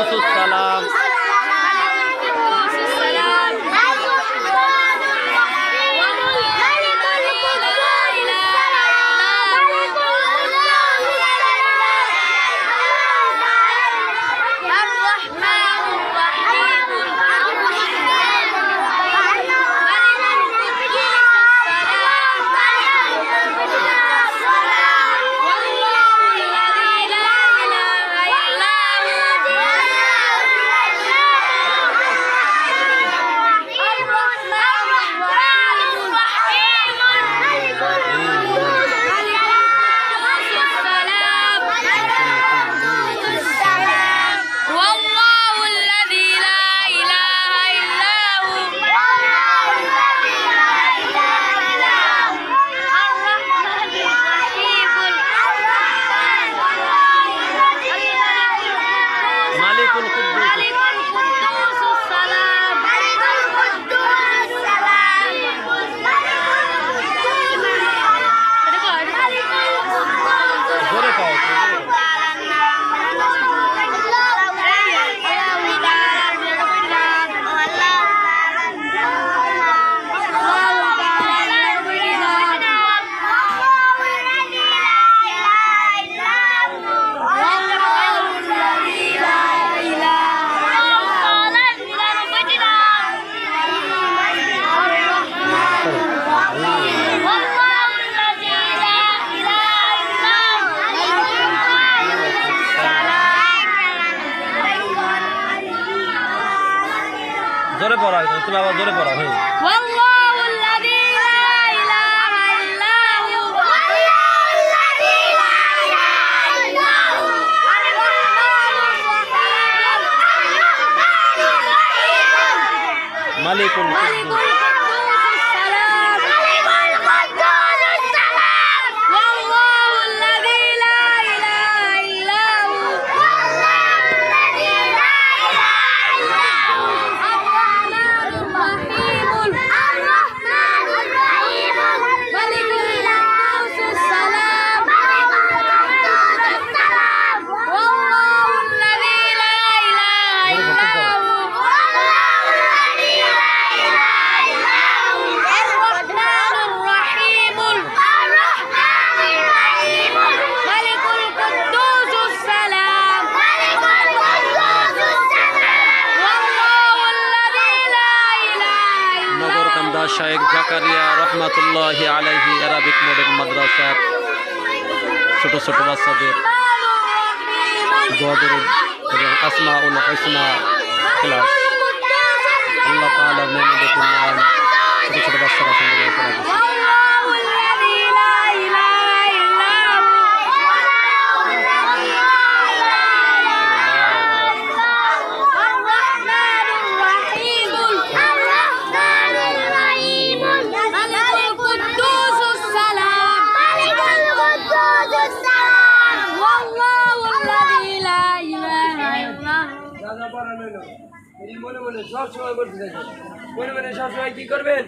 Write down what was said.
কুদ্দুসুস সালাম। জোরে পড়া হয়েছে, তুমি আবার জোরে পড়া হয়ে মালিকুল শাইখ জাকারিয়া রহমাতুল্লাহি আলাইহি আরাবিক মডেল মাদ্রাসার ছোট ছোট বাচ্চাদের দোয়া দরুদ এবং আসমাউল হুসনা ক্লাস আল্লাহ তাআলার নিয়ামতের নাম ছোট ছোট বাচ্চারা সুন্দর করে পড়াচ্ছে। মনে মনে সব সময় বলতে থাকবেন, মনে মনে সব সময় কি করবেন।